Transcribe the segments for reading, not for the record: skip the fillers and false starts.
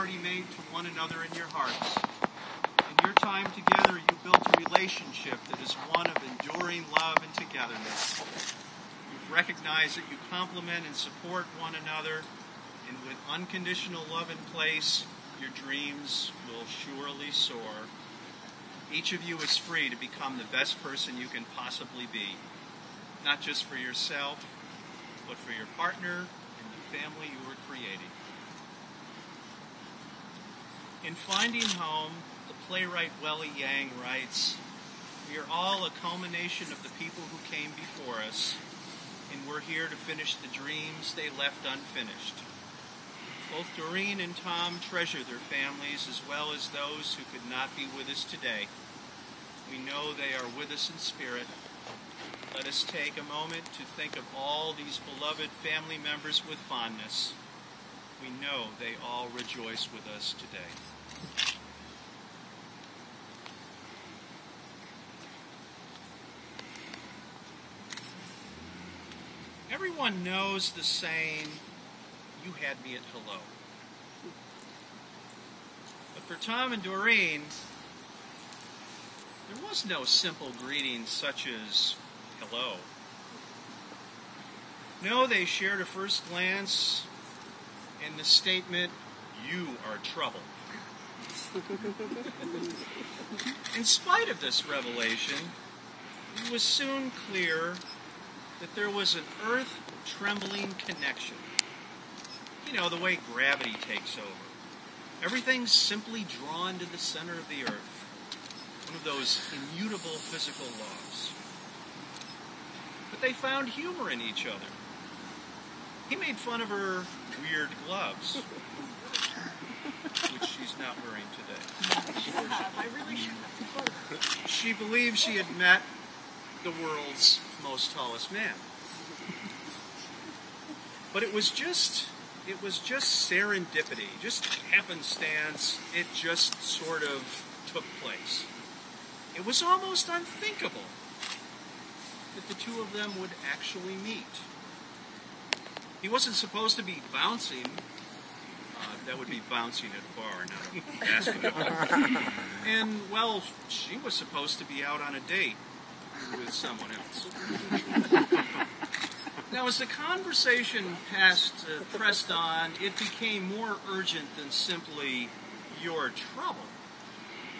already made to one another in your hearts. In your time together, you built a relationship that is one of enduring love and togetherness. You've recognized that you complement and support one another, and with unconditional love in place, your dreams will surely soar. Each of you is free to become the best person you can possibly be, not just for yourself, but for your partner and the family you are creating. In Finding Home, the playwright Welly Yang writes, "We are all a culmination of the people who came before us, and we're here to finish the dreams they left unfinished." Both Doreen and Tom treasure their families as well as those who could not be with us today. We know they are with us in spirit. Let us take a moment to think of all these beloved family members with fondness. We know they all rejoice with us today. Everyone knows the saying, "You had me at hello." But for Tom and Doreen, there was no simple greeting such as hello. No, they shared a first glance and the statement, "You are trouble." In spite of this revelation, it was soon clear that there was an earth-trembling connection. You know, the way gravity takes over. Everything's simply drawn to the center of the earth. One of those immutable physical laws. But they found humor in each other. He made fun of her weird gloves, which she's not wearing today. I really should have. She believed she had met the world's most tallest man. But it was just serendipity, just happenstance. It just sort of took place. It was almost unthinkable that the two of them would actually meet. He wasn't supposed to be bouncing. That would be bouncing at a bar, not a basketball. And, well, she was supposed to be out on a date with someone else. Now, as the conversation pressed on, it became more urgent than simply your trouble.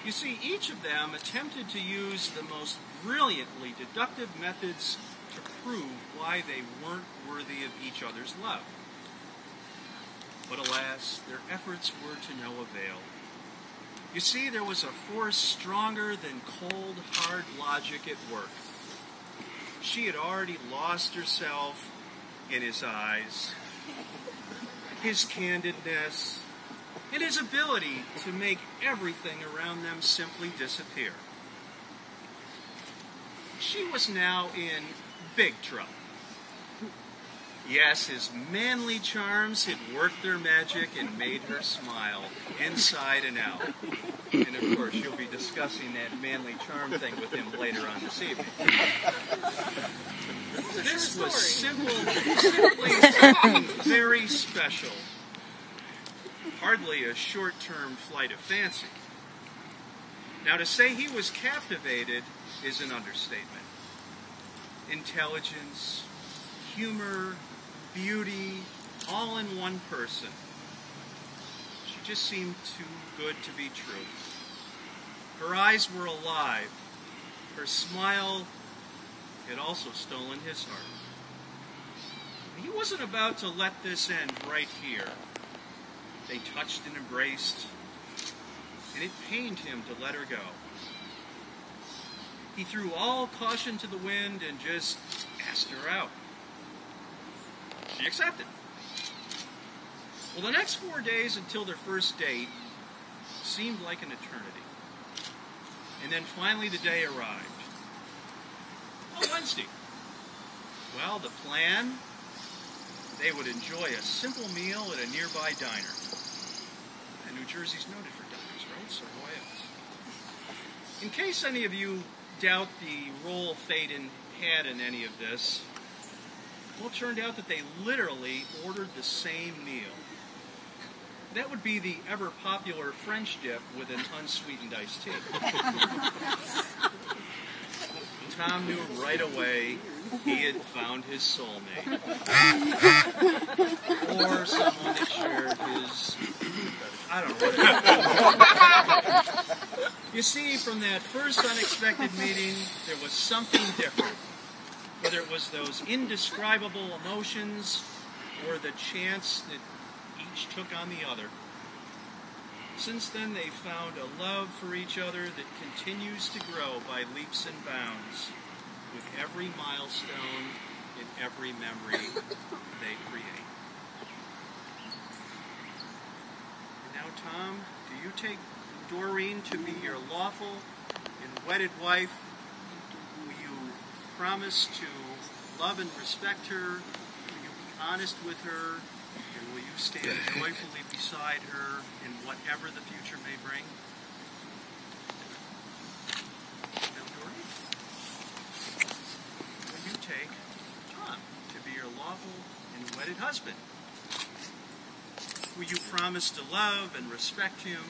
You see, each of them attempted to use the most brilliantly deductive methods to prove why they weren't worthy of each other's love. But alas, their efforts were to no avail. You see, there was a force stronger than cold, hard logic at work. She had already lost herself in his eyes, his candidness, and his ability to make everything around them simply disappear. She was now in big trouble. Yes, his manly charms had worked their magic and made her smile inside and out. And of course, you'll be discussing that manly charm thing with him later on this evening. This was simply something very special. Hardly a short-term flight of fancy. Now, to say he was captivated is an understatement. Intelligence, humor, beauty, all in one person. She just seemed too good to be true. Her eyes were alive. Her smile had also stolen his heart. He wasn't about to let this end right here. They touched and embraced, and it pained him to let her go. He threw all caution to the wind and just asked her out. She accepted. Well, the next 4 days until their first date seemed like an eternity. And then finally the day arrived. Oh, Wednesday. Well, the plan, they would enjoy a simple meal at a nearby diner. And New Jersey's noted for diners, right? So why else? In case any of you doubt the role fate had in any of this, well, it turned out that they literally ordered the same meal. That would be the ever-popular French dip with an unsweetened iced tea. Tom knew right away he had found his soulmate. Or someone that shared his... I don't know. You see, from that first unexpected meeting, there was something different. Whether it was those indescribable emotions or the chance that each took on the other. Since then, they found a love for each other that continues to grow by leaps and bounds with every milestone and every memory they create. And now, Tom, do you take Doreen to be your lawful and wedded wife? Will you promise to love and respect her? Will you be honest with her? And will you stand joyfully beside her in whatever the future may bring? Now, Doreen, will you take Tom to be your lawful and wedded husband? Will you promise to love and respect him?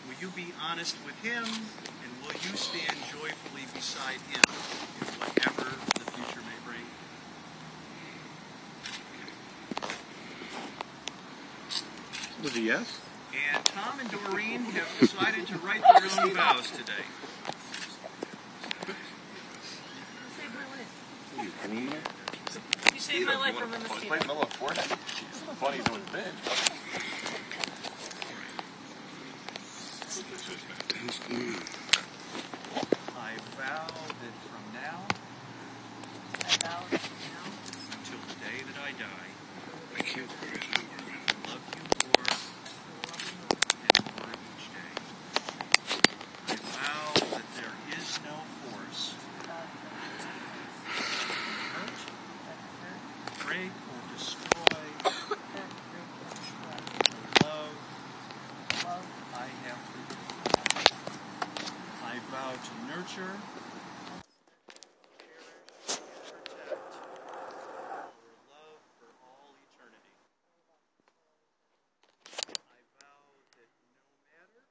Will you be honest with him? And will you stand joyfully beside him in whatever the future may bring? Was it yes? And Tom and Doreen have decided to write their own vows today. You saved my life from a mosquito. Play middle of Fortnite. Funny doing binge. I vow that from now until the day that I die, I can't forget. I love you more and more each day. I vow that there is no force hurt, break, or destroy the love I have for you. I vow to nurture, cherish, and protect your love for all eternity. I vow that no matter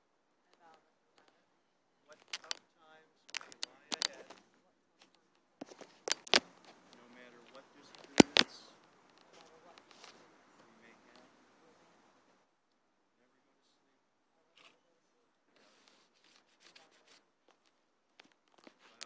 what tough times may lie ahead, no matter what disagreements we may have, never go to sleep. I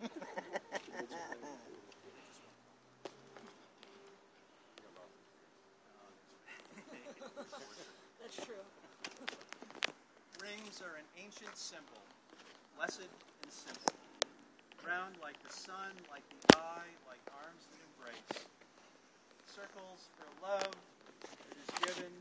That's true. Rings are an ancient symbol, blessed and simple. Round like the sun, like the eye, like arms that embrace. Circles for love that is given